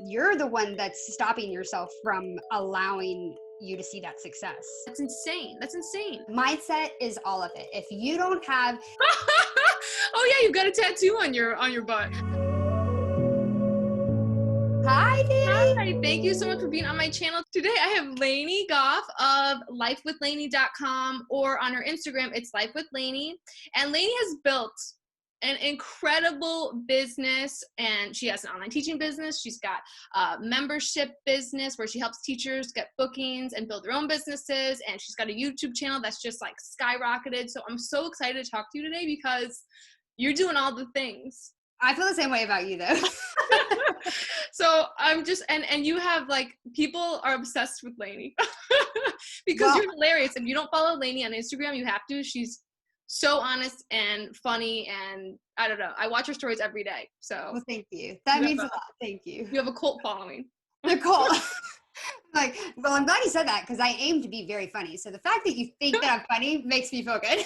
you're the one that's stopping yourself from allowing you to see that success. That's insane. That's insane. Mindset is all of it. If you don't have Oh yeah, you've got a tattoo on your butt. Hi, Danie. Hi, thank you so much for being on my channel. Today I have Laney Goff of lifewithlaney.com, or on her Instagram, it's Life with Laney. And Laney has built an incredible business, and she has an online teaching business. She's got a membership business where she helps teachers get bookings and build their own businesses. And she's got a YouTube channel that's just like skyrocketed. So I'm so excited to talk to you today because you're doing all the things. I feel the same way about you though. So I'm just, and you have like, people are obsessed with Laney because you're hilarious. If you don't follow Laney on Instagram, you have to. She's so honest and funny, and I don't know, I watch her stories every day. So Well, thank you. That means a lot. Thank you. You have a cult following. The cult. Like, well, I'm glad you said that because I aim to be very funny. So the fact that you think that I'm funny makes me feel good.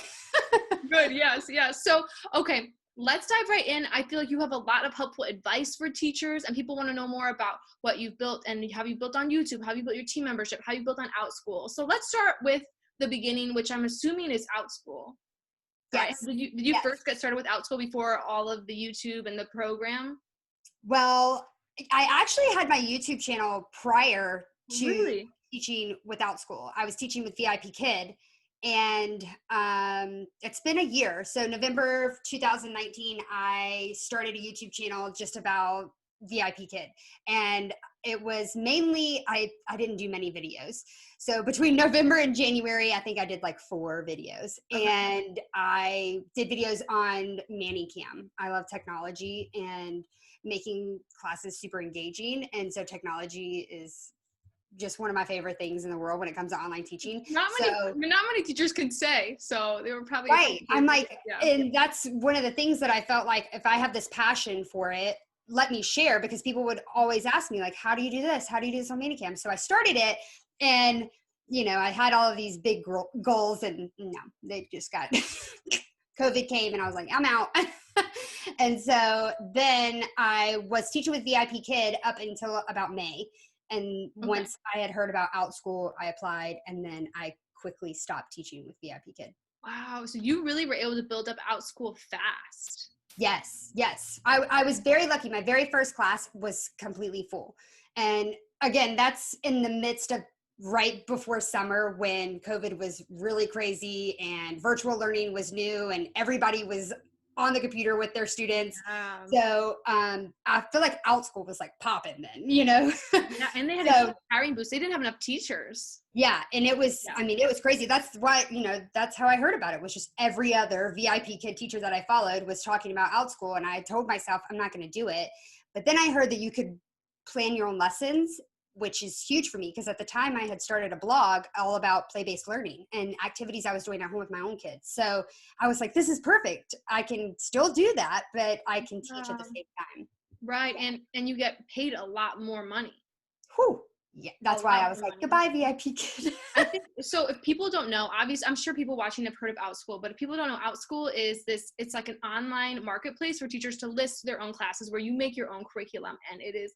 Good. Yes. So, okay. Let's dive right in. I feel like you have a lot of helpful advice for teachers, and people want to know more about what you've built and how you built on YouTube, how you built your team membership, how you built on Outschool. So let's start with the beginning, which I'm assuming is Outschool. Right? Yes. Did you Yes. first get started with Outschool before all of the YouTube and the program? Well, I actually had my YouTube channel prior to Really? teaching with Outschool. I was teaching with VIP Kid, and it's been a year. So November 2019, I started a YouTube channel just about VIP Kid, and it was mainly I didn't do many videos. So between November and January, I think I did like 4 videos, and I did videos on ManyCam. I love technology and making classes super engaging, and so technology is just one of my favorite things in the world when it comes to online teaching. Not many teachers can say, so they were probably Right. I'm like, yeah. And that's one of the things that I felt like if I have this passion for it, let me share, because people would always ask me like, how do you do this? How do you do this on ManyCam? So I started it, and I had all of these big goals, and no, they just got COVID came, and I was like, I'm out. And so then I was teaching with VIP Kid up until about May. And once I had heard about Outschool, I applied, and then I quickly stopped teaching with VIP Kid. Wow. So you really were able to build up Outschool fast. Yes. I was very lucky. My very first class was completely full. And again, that's in the midst of right before summer when COVID was really crazy and virtual learning was new and everybody was on the computer with their students. So I feel like Outschool was like popping then, Yeah, and they had a hiring boost. They didn't have enough teachers. Yeah, and it was, I mean, it was crazy. That's why, that's how I heard about it, was just every other VIP Kid teacher that I followed was talking about Outschool, and I told myself I'm not going to do it. But then I heard that you could plan your own lessons, which is huge for me, because at the time I had started a blog all about play-based learning and activities I was doing at home with my own kids. So I was like, this is perfect. I can still do that, but I can teach at the same time. Right. And you get paid a lot more money. Whew. Yeah, that's why I was like, goodbye, VIP Kid. I think so. If people don't know, obviously, I'm sure people watching have heard of Outschool, but if people don't know, Outschool is it's like an online marketplace for teachers to list their own classes where you make your own curriculum, and it is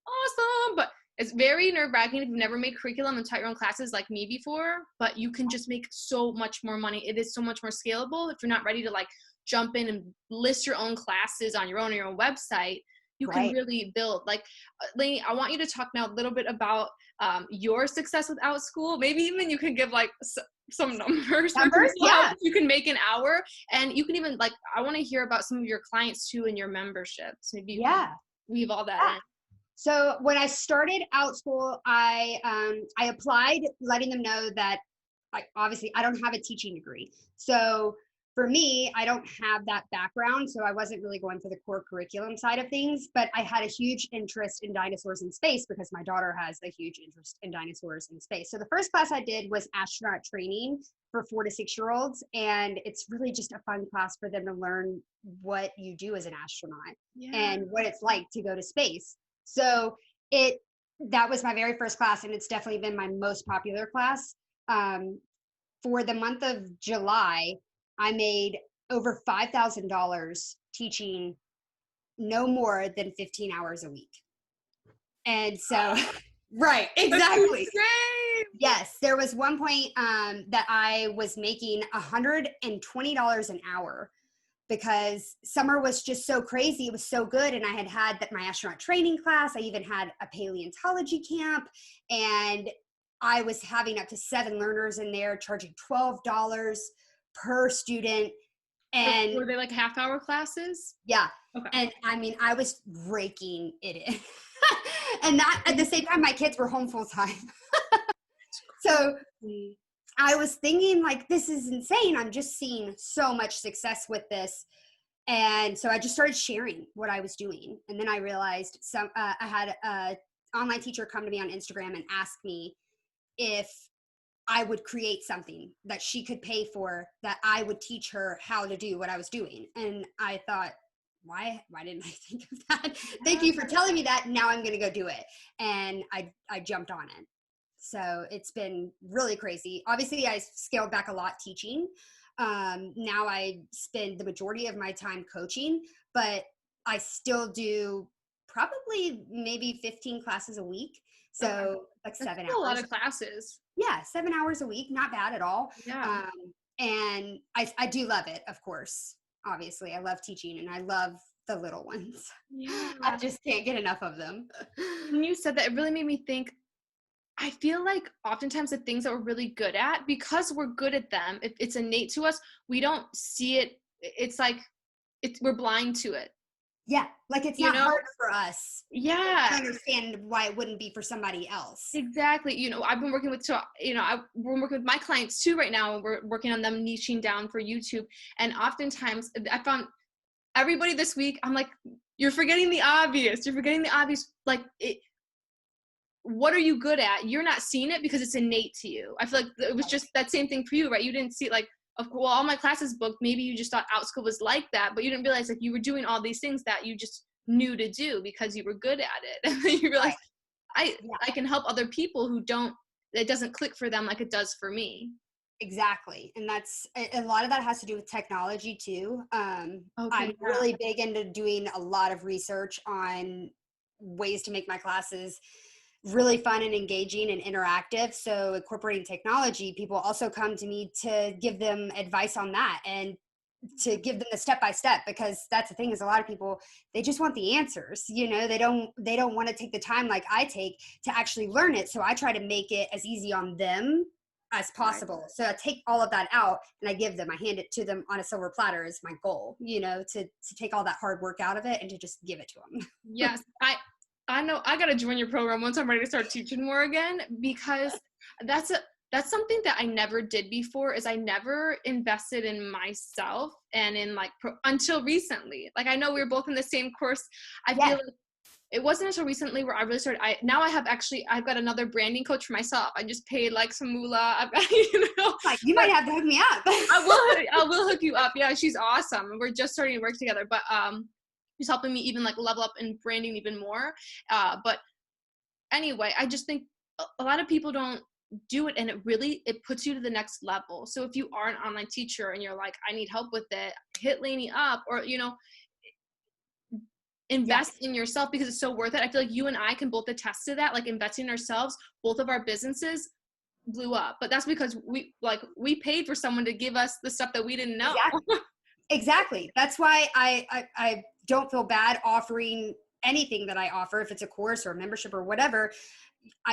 awesome. But it's very nerve-wracking if you've never made curriculum and taught your own classes like me before, but you can just make so much more money. It is so much more scalable. If you're not ready to like jump in and list your own classes on your own website, you can really build. Like, Laney, I want you to talk now a little bit about your success with Outschool. Maybe even you can give like some numbers. Yeah. You can make an hour, and you can even like, I want to hear about some of your clients too in your memberships. Maybe you can weave all that in. So when I started Outschool, I applied letting them know that obviously I don't have a teaching degree. So for me, I don't have that background, so I wasn't really going for the core curriculum side of things, but I had a huge interest in dinosaurs in space because my daughter has a huge interest in dinosaurs in space. So the first class I did was astronaut training for 4 to 6-year-olds, and it's really just a fun class for them to learn what you do as an astronaut and what it's like to go to space. So that was my very first class, and it's definitely been my most popular class. For the month of July, I made over $5,000 teaching no more than 15 hours a week. And so, right, exactly. That's Yes, there was one point that I was making $120 an hour because summer was just so crazy. It was so good. And I had my astronaut training class. I even had a paleontology camp, and I was having up to 7 learners in there, charging $12 per student. And were they like half-hour classes? yeah. Okay. And I mean, I was raking it in. And that at the same time, my kids were home full time. So I was thinking, like, this is insane. I'm just seeing so much success with this. And so I just started sharing what I was doing. And then I realized I had an online teacher come to me on Instagram and ask me if I would create something that she could pay for, that I would teach her how to do what I was doing. And I thought, why didn't I think of that? Thank you for telling me that. Now I'm going to go do it. And I jumped on it. So it's been really crazy. Obviously, I scaled back a lot teaching. Now I spend the majority of my time coaching, but I still do probably maybe 15 classes a week. So like 7 hours. A lot of classes. Yeah, 7 hours a week. Not bad at all. Yeah. And I do love it, of course. Obviously, I love teaching, and I love the little ones. Yeah. I just can't get enough of them. When you said that, it really made me think, I feel like oftentimes the things that we're really good at, because we're good at them, it's innate to us, we don't see it. It's like we're blind to it. Yeah, like it's not hard for us. Yeah. To understand why it wouldn't be for somebody else. Exactly. I've been working with, we're working with my clients too right now, and we're working on them niching down for YouTube. And oftentimes I found everybody this week, I'm like, you're forgetting the obvious. Like, what are you good at? You're not seeing it because it's innate to you. I feel like it was just that same thing for you, right? You didn't see it like, well, all my classes booked. Maybe you just thought Outschool was like that, but you didn't realize like you were doing all these things that you just knew to do because you were good at it. And then you realize, I can help other people who it doesn't click for them like it does for me. Exactly. And that's a lot of that has to do with technology too. I'm really big into doing a lot of research on ways to make my classes really fun and engaging and interactive. So incorporating technology, people also come to me to give them advice on that and to give them the step-by-step, because that's the thing, is a lot of people, they just want the answers. They don't want to take the time like I take to actually learn it. So I try to make it as easy on them as possible. Right. So I take all of that out and I hand it to them on a silver platter is my goal, to take all that hard work out of it and to just give it to them. Yes. I know I got to join your program once I'm ready to start teaching more again, because that's something that I never did before. Is I never invested in myself and in until recently. Like, I know we were both in the same course. I feel like it wasn't until recently where I really started. I've got another branding coach for myself. I just paid some moolah. I've got, you might have to hook me up. I will hook you up. Yeah, she's awesome. We're just starting to work together, but she's helping me even level up in branding even more. But anyway, I just think a lot of people don't do it, and it puts you to the next level. So if you are an online teacher and you're like, I need help with it, hit Laney up, or invest in yourself, because it's so worth it. I feel like you and I can both attest to that. Like, investing in ourselves, both of our businesses blew up, but that's because we paid for someone to give us the stuff that we didn't know. Exactly. That's why I don't feel bad offering anything that I offer, if it's a course or a membership or whatever.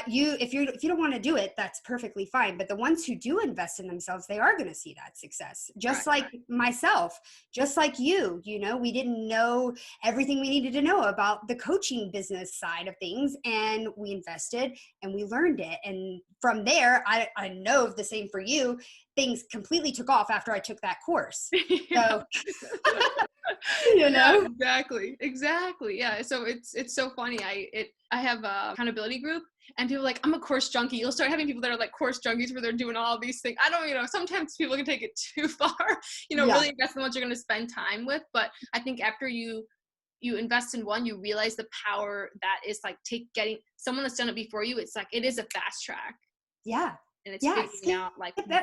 If you don't want to do it, that's perfectly fine. But the ones who do invest in themselves, they are going to see that success. Just like myself, just like you, we didn't know everything we needed to know about the coaching business side of things, and we invested and we learned it. And from there, I know the same for you. Things completely took off after I took that course. So, Exactly. Yeah. So it's so funny. I have a accountability group, and people are like, I'm a course junkie. You'll start having people that are course junkies where they're doing all these things. I don't, sometimes people can take it too far, really invest in what you're going to spend time with. But I think after you invest in one, you realize the power that is getting someone that's done it before you. It's it is a fast track. Yeah. And it's figuring out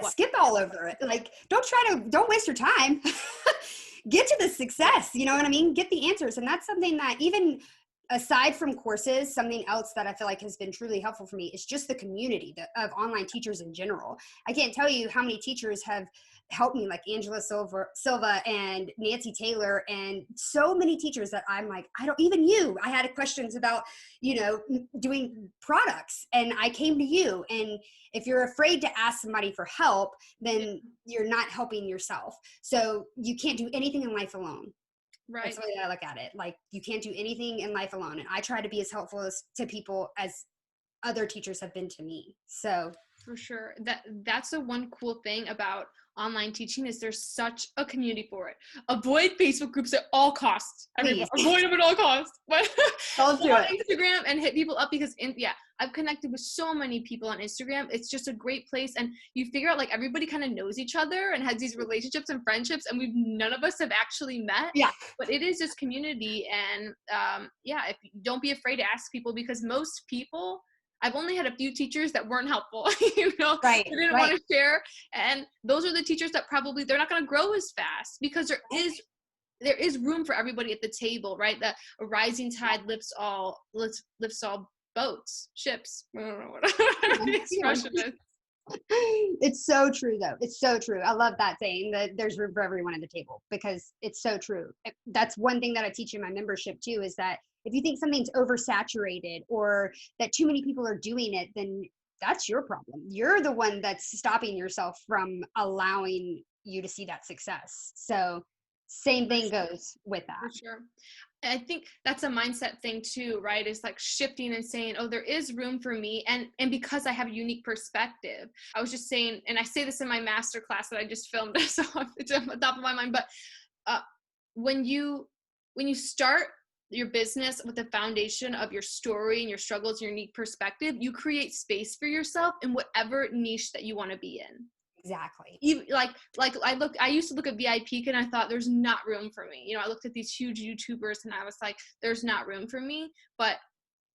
skip all over it. Don't waste your time. Get to the success. You know what I mean? Get the answers. And that's something that even aside from courses, something else that I feel like has been truly helpful for me is just the community of online teachers in general. I can't tell you how many teachers have helped me, like Angela Silva and Nancy Taylor, and so many teachers that I'm like, I don't, even you, I had questions about, doing products, and I came to you. And if you're afraid to ask somebody for help, then you're not helping yourself. So you can't do anything in life alone. Right. That's the way that I look at it. Like, you can't do anything in life alone. And I try to be as helpful to people as other teachers have been to me. So for sure. That's the one cool thing about online teaching is there's such a community for it. Avoid Facebook groups at all costs. Avoid them at all costs. But don't do it. Instagram and hit people up because I've connected with so many people on Instagram. It's just a great place, and you figure out like everybody kind of knows each other and has these relationships and friendships, and none of us have actually met. Yeah. But it is just community, and if don't be afraid to ask people, because most people, I've only had a few teachers that weren't helpful, Right, they didn't want to share. And those are the teachers that probably, they're not going to grow as fast, because there is room for everybody at the table, right? That a rising tide lifts all boats, ships. I don't know what the expression is. It's so true, though. It's so true. I love that saying, that there's room for everyone at the table, because it's so true. That's one thing that I teach in my membership too, is that if you think something's oversaturated or that too many people are doing it, then that's your problem. You're the one that's stopping yourself from allowing you to see that success. So same thing goes with that. For sure. I think that's a mindset thing too, right? It's like shifting and saying, oh, there is room for me. And because I have a unique perspective. I was just saying, and I say this in my master class that I just filmed, so it's on the top of my mind, but when you start your business with the foundation of your story and your struggles, your unique perspective, you create space for yourself in whatever niche that you want to be in. Exactly. I used to look at VIP and I thought there's not room for me. I looked at these huge YouTubers and I was like, there's not room for me. But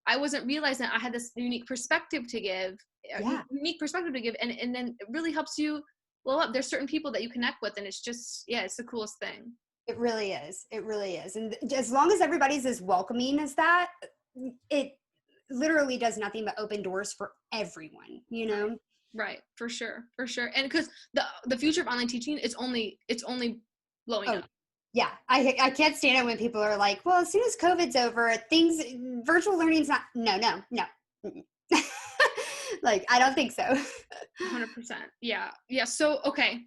I wasn't realizing I had this unique perspective to give, and then it really helps you blow up. There's certain people that you connect with, and it's just, it's the coolest thing. It really is. It really is. And as long as everybody's as welcoming as that, it literally does nothing but open doors for everyone, Right. For sure. And because the future of online teaching it's only blowing up. Yeah. I can't stand it when people are like, well, as soon as COVID's over, virtual learning's not, no. Like, I don't think so. 100%. Yeah. So, okay.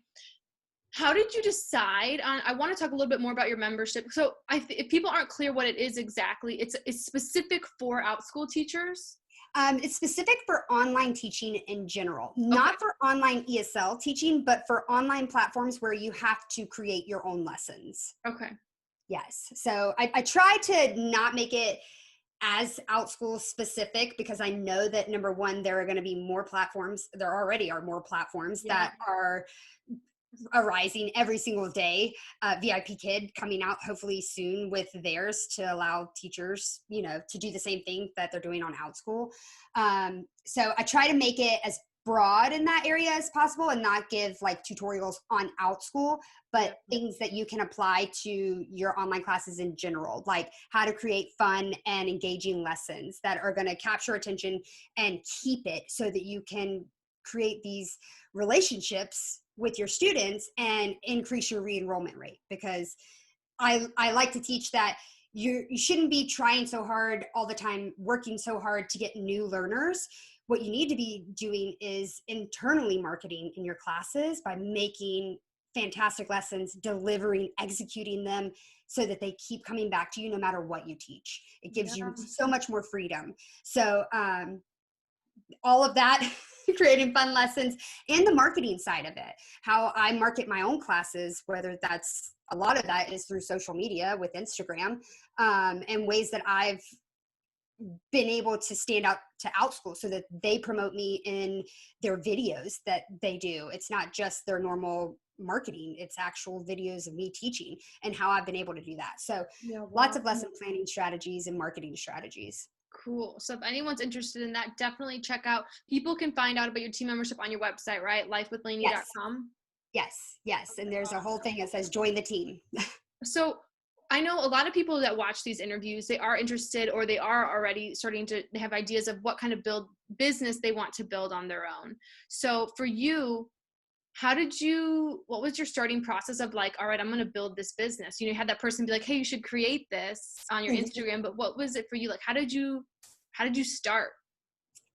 How did you decide on, I want to talk a little bit more about your membership. So if people aren't clear what it is exactly, it's specific for Outschool teachers? It's specific for online teaching in general, not for online ESL teaching, but for online platforms where you have to create your own lessons. Okay. Yes. So I try to not make it as Outschool specific, because I know that, number one, there are going to be more platforms. There already are more platforms that are arising every single day. VIP Kid coming out hopefully soon with theirs to allow teachers, to do the same thing that they're doing on Outschool. So I try to make it as broad in that area as possible and not give like tutorials on Outschool, but things that you can apply to your online classes in general, like how to create fun and engaging lessons that are going to capture attention and keep it, so that you can create these relationships with your students and increase your re-enrollment rate. Because I like to teach that you shouldn't be trying so hard all the time, working so hard to get new learners. What you need to be doing is internally marketing in your classes by making fantastic lessons, delivering, executing them, so that they keep coming back to you no matter what you teach. It gives you so much more freedom. So all of that, creating fun lessons, and the marketing side of it, how I market my own classes, whether that's, a lot of that is through social media with Instagram, and ways that I've been able to stand out to Outschool so that they promote me in their videos that they do. It's not just their normal marketing, it's actual videos of me teaching and how I've been able to do that. So lots of lesson planning strategies and marketing strategies. Cool. So if anyone's interested in that, definitely check out. People can find out about your team membership on your website, right? lifewithlaney.com. Yes. And there's a whole thing that says join the team. So I know a lot of people that watch these interviews, they are interested, or they are already starting to have ideas of what kind of business they want to build on their own. So for you, what was your starting process of like, all right, I'm going to build this business? You had that person be like, hey, you should create this on your Instagram, but what was it for you? Like, how did you start?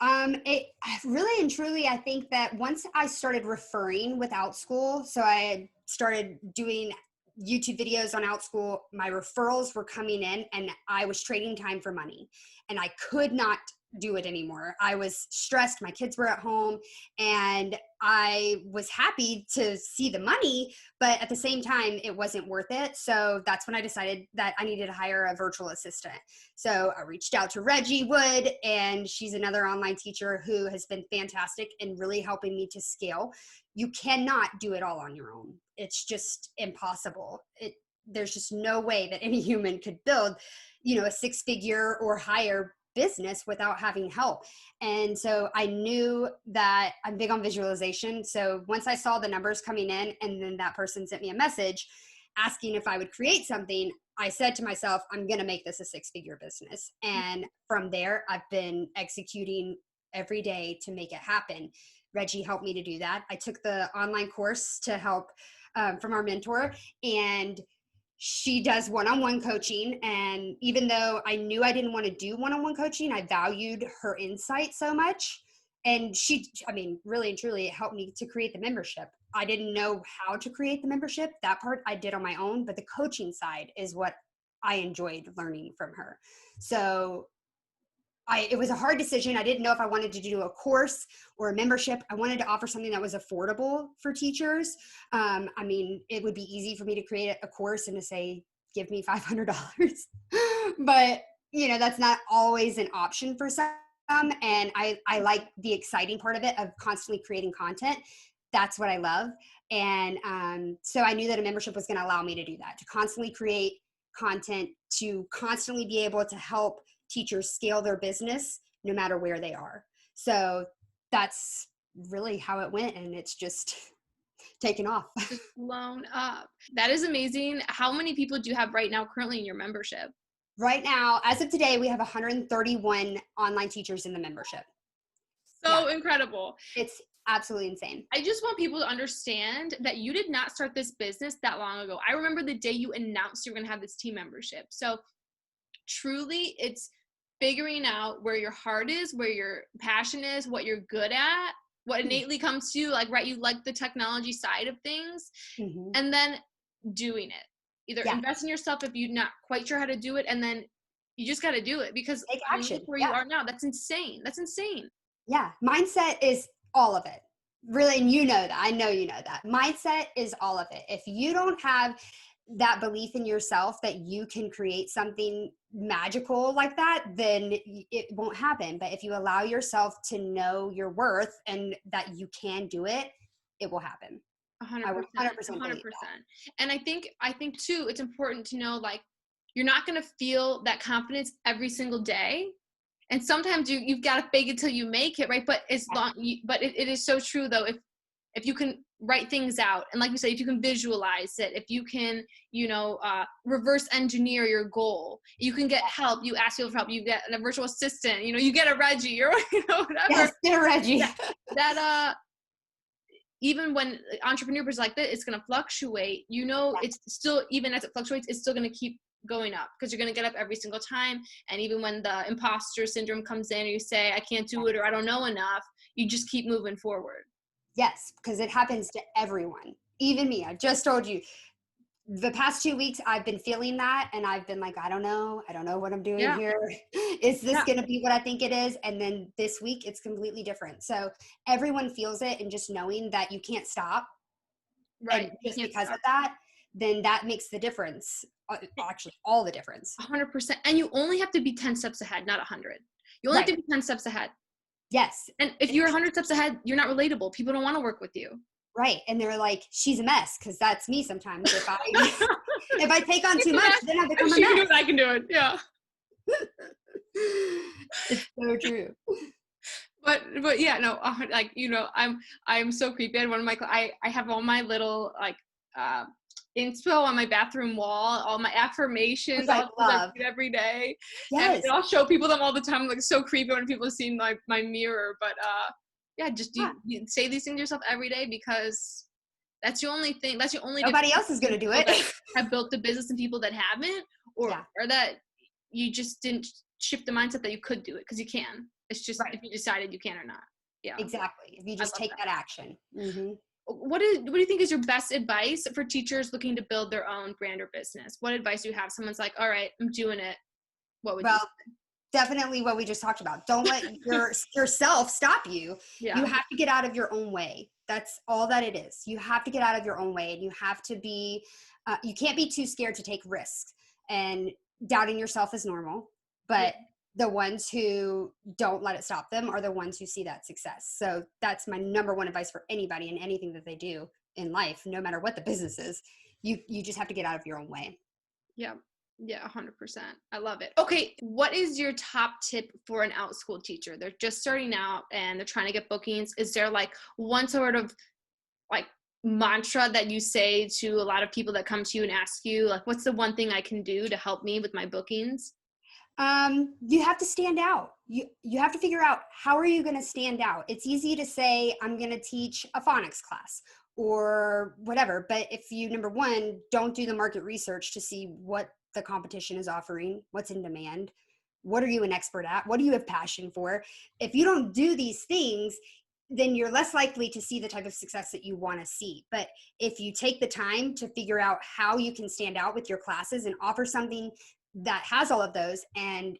It really and truly, I think that once I started referring with Outschool, so I started doing YouTube videos on Outschool, my referrals were coming in and I was trading time for money and I could not do it anymore. I was stressed. My kids were at home and I was happy to see the money, but at the same time, it wasn't worth it. So that's when I decided that I needed to hire a virtual assistant. So I reached out to Reggie Wood, and she's another online teacher who has been fantastic in really helping me to scale. You cannot do it all on your own. It's just impossible. There's just no way that any human could build, a 6-figure or higher business without having help. And so I knew that I'm big on visualization. So once I saw the numbers coming in and then that person sent me a message asking if I would create something, I said to myself, I'm going to make this a 6-figure business. And from there, I've been executing every day to make it happen. Reggie helped me to do that. I took the online course to help from our mentor, and she does one-on-one coaching. And even though I knew I didn't want to do one-on-one coaching, I valued her insight so much. And really and truly, it helped me to create the membership. I didn't know how to create the membership. That part I did on my own, but the coaching side is what I enjoyed learning from her. So it was a hard decision. I didn't know if I wanted to do a course or a membership. I wanted to offer something that was affordable for teachers. It would be easy for me to create a course and to say, give me $500. But, that's not always an option for some. And I like the exciting part of it, of constantly creating content. That's what I love. And so I knew that a membership was going to allow me to do that, to constantly create content, to constantly be able to help teachers scale their business no matter where they are. So that's really how it went, and it's just taken off. Just blown up. That is amazing. How many people do you have right now currently in your membership? Right now, as of today, we have 131 online teachers in the membership. So incredible. It's absolutely insane. I just want people to understand that you did not start this business that long ago. I remember the day you announced you were going to have this team membership. So truly, it's figuring out where your heart is, where your passion is, what you're good at, what innately comes to you, like, right, you like the technology side of things, and then doing it. Either invest in yourself if you're not quite sure how to do it, and then you just got to do it, because take action. Where you are now, that's insane. That's insane. Yeah. Mindset is all of it. Really, and you know that. I know you know that. Mindset is all of it. If you don't have that belief in yourself that you can create something magical like that, then it won't happen. But if you allow yourself to know your worth and that you can do it, it will happen. 100%. 100%. And I think too, it's important to know, like, you're not going to feel that confidence every single day. And sometimes you've got to fake it till you make it, right? But it is so true though. If you can write things out, and like you said, if you can visualize it, if you can, reverse engineer your goal, you can get help. You ask people for help. You get a virtual assistant. You get a Reggie, or whatever. Yes, get a Reggie. That even when entrepreneurs like that, it's going to fluctuate. It's still, even as it fluctuates, it's still going to keep going up, because you're going to get up every single time. And even when the imposter syndrome comes in, or you say, I can't do it, or I don't know enough, you just keep moving forward. Yes, because it happens to everyone, even me. I just told you, the past 2 weeks, I've been feeling that, and I've been like, I don't know what I'm doing here. Is this going to be what I think it is? And then this week, it's completely different. So everyone feels it, and just knowing that you can't stop, right? And just because of that, then that makes the difference. Actually, all the difference. 100%. And you only have to be 10 steps ahead, not 100. You only have to be 10 steps ahead. Yes. And if you're 100 steps ahead, you're not relatable. People don't want to work with you. Right. And they're like, she's a mess, because that's me sometimes. If I take on too much, then I become a mess. I can do it. Yeah. It's so true. But yeah, no, I'm so creepy. And one of my, I have all my little, like, inspo on my bathroom wall, all my affirmations, Which I all the things I love. read every day. And Yes. I'll show people them all the time. I'm like so creepy when people see my mirror. But yeah, just you say these things to yourself every day, because that's the only thing. That's the only Nobody else is going to do it. that have built the business and people that haven't, or that you just didn't shift the mindset that you could do it, because you can. It's just if you decided you can or not. Yeah, exactly. If you just take that action. Mm-hmm. What do you think is your best advice for teachers looking to build their own brand or business? What advice do you have? Someone's like, all right, I'm doing it. What would you say? Definitely what we just talked about. Don't let yourself stop you. Yeah. You have to get out of your own way. That's all that it is. You have to get out of your own way, and you have to be, you can't be too scared to take risks, and doubting yourself is normal, but the ones who don't let it stop them are the ones who see that success. So that's my number one advice for anybody in anything that they do in life, no matter what the business is. You just have to get out of your own way. Yeah. Yeah, 100%. I love it. Okay, what is your top tip for an Outschool teacher? They're just starting out and they're trying to get bookings. Is there like one sort of like mantra that you say to a lot of people that come to you and ask you, like, what's the one thing I can do to help me with my bookings? You have to stand out. You have to figure out, how are you going to stand out? It's easy to say, I'm going to teach a phonics class or whatever. But if you, number one, don't do the market research to see what the competition is offering, what's in demand, what are you an expert at? What do you have passion for? If you don't do these things, then you're less likely to see the type of success that you want to see. But if you take the time to figure out how you can stand out with your classes and offer something that has all of those and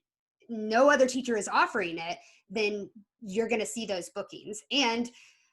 no other teacher is offering it, then you're going to see those bookings. And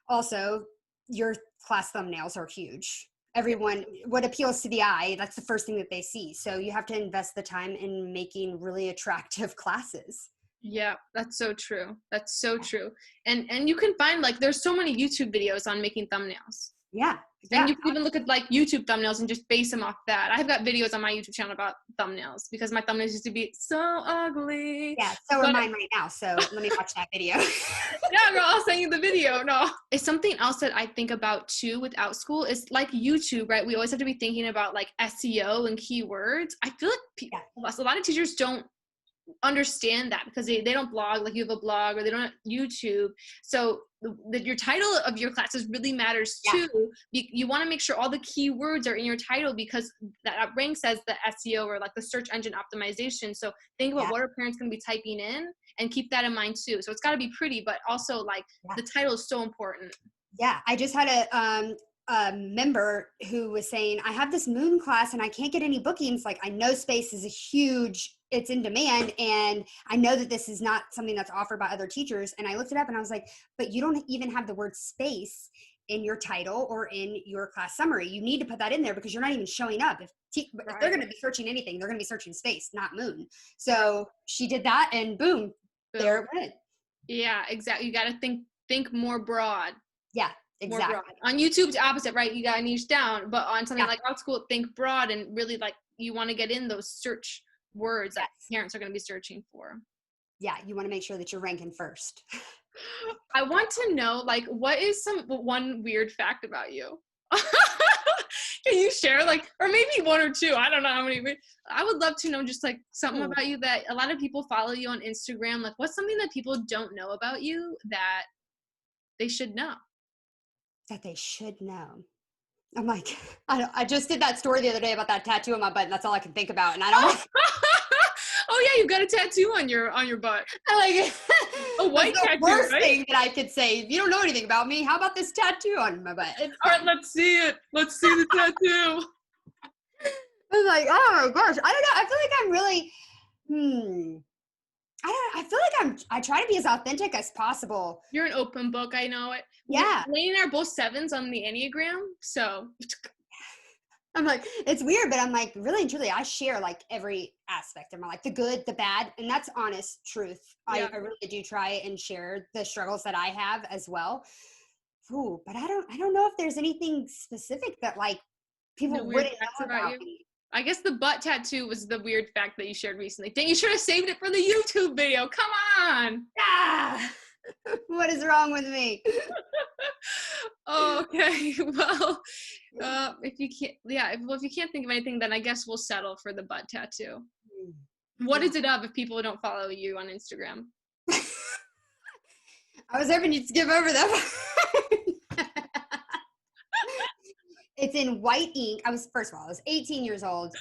also, your class thumbnails are huge. Everyone, what appeals to the eye, that's the first thing that they see. So you have to invest the time in making really attractive classes. Yeah, that's so true. That's so true. And you can find, like, there's so many YouTube videos on making thumbnails. Yeah. And you can even look at like YouTube thumbnails and just base them off that. I've got videos on my YouTube channel about thumbnails because my thumbnails used to be so ugly. Yeah, so are mine right now. So let me watch that video. Yeah, girl, I'll send you the video. No. It's something else that I think about too with Outschool is like YouTube, right? We always have to be thinking about like SEO and keywords. I feel like a lot of teachers don't understand that because they don't blog like you have a blog, or they don't have YouTube. So your title of your classes really matters too. You want to make sure all the keywords are in your title, because that ranks as the SEO, or like the search engine optimization. So think about what are parents going to be typing in, and keep that in mind too. So it's got to be pretty, but also like the title is so important. Yeah, I just had a member who was saying, I have this Moon class and I can't get any bookings. Like, I know space is a huge, it's in demand, and I know that this is not something that's offered by other teachers. And I looked it up and I was like, but you don't even have the word space in your title or in your class summary. You need to put that in there because you're not even showing up. If they're going to be searching anything, they're going to be searching space, not Moon. So she did that, and boom, there it went. Yeah, exactly. You got to think more broad. Yeah. Exactly. On YouTube's opposite, right? You got to niche down, but on something like Outschool, think broad, and really like you want to get in those search words that parents are going to be searching for. Yeah, you want to make sure that you're ranking first. I want to know, like, what is one weird fact about you? Can you share, like, or maybe one or two? I don't know how many. I would love to know just like something about you that a lot of people follow you on Instagram. Like, what's something that people don't know about you that they should know? That they should know. I'm like, I just did that story the other day about that tattoo on my butt, and that's all I can think about. And I don't. Oh yeah, you've got a tattoo on your butt. I like a white tattoo. The worst thing that I could say. If you don't know anything about me, how about this tattoo on my butt? All right, let's see it. Let's see the tattoo. I was like, oh my gosh, I don't know. I feel like I'm really. I feel like I try to be as authentic as possible. You're an open book. I know it. Yeah. Laney and I are both 7s on the Enneagram. So I'm like, it's weird, but I'm like, really and truly, I share like every aspect of my life, the good, the bad. And that's honest truth. Yeah. I really do try and share the struggles that I have as well. Ooh, but I don't know if there's anything specific that like people wouldn't know about me. I guess the butt tattoo was the weird fact that you shared recently. Dang, you should have saved it for the YouTube video. Come on. Ah, what is wrong with me? Okay. Well, If you can't, if you can't think of anything, then I guess we'll settle for the butt tattoo. Mm. What Yeah. is it of if people don't follow you on Instagram? I was hoping you'd skip over that. It's in white ink. First of all, I was 18 years old.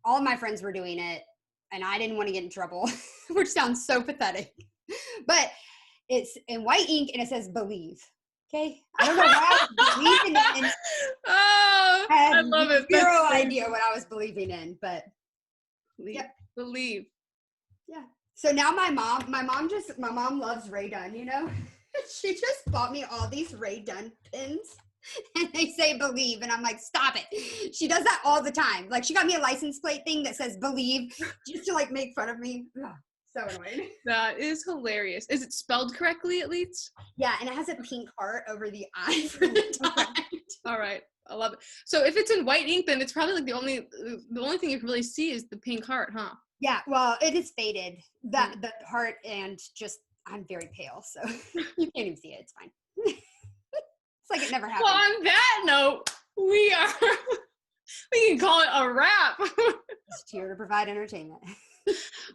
All of my friends were doing it, and I didn't want to get in trouble, which sounds so pathetic. But it's in white ink, and it says "believe." Okay, I don't know what I was believing in. Oh, I love it. Zero idea what I was believing in, but believe. Yeah. So now my mom loves Ray Dunn, you know? She just bought me all these Ray Dunn pins and they say believe. And I'm like, stop it. She does that all the time. Like she got me a license plate thing that says believe just to like make fun of me. Ugh, so annoying. That is hilarious. Is it spelled correctly at least? Yeah. And it has a pink heart over the eye for the time. All right. I love it. So if it's in white ink, then it's probably like the only thing you can really see is the pink heart, huh? Yeah, well, it is faded, the heart, and just, I'm very pale, so you can't even see it. It's fine. It's like it never happened. Well, on that note, we can call it a wrap. Just here to provide entertainment.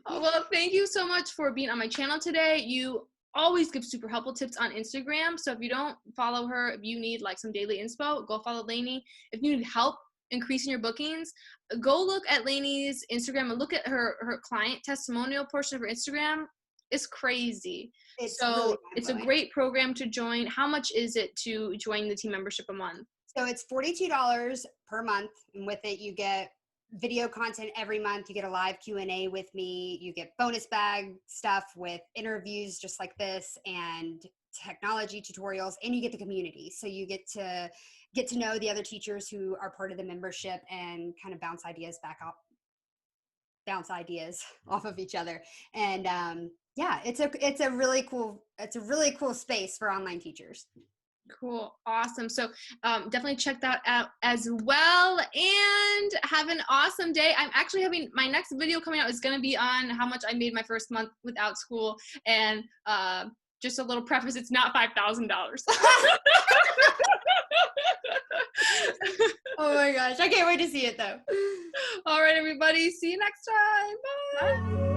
Well, thank you so much for being on my channel today. You always give super helpful tips on Instagram, so if you don't follow her, if you need like some daily inspo, go follow Laney. If you need help increasing your bookings, go look at Laney's Instagram and look at her client testimonial portion of her Instagram. It's crazy. So it's a great program to join. How much is it to join the team membership a month? So it's $42 per month, and with it you get video content every month. You get a live Q&A with me. You get bonus bag stuff with interviews just like this and technology tutorials, and you get the community. So you get to know the other teachers who are part of the membership and kind of bounce ideas off of each other. And yeah, it's a really cool space for online teachers. Cool. Awesome. So definitely check that out as well, and have an awesome day. I'm actually having my next video coming out is going to be on how much I made my first month with Outschool, and just a little preface, it's not $5,000. Oh my gosh, I can't wait to see it though. All right, everybody, see you next time. Bye. Bye.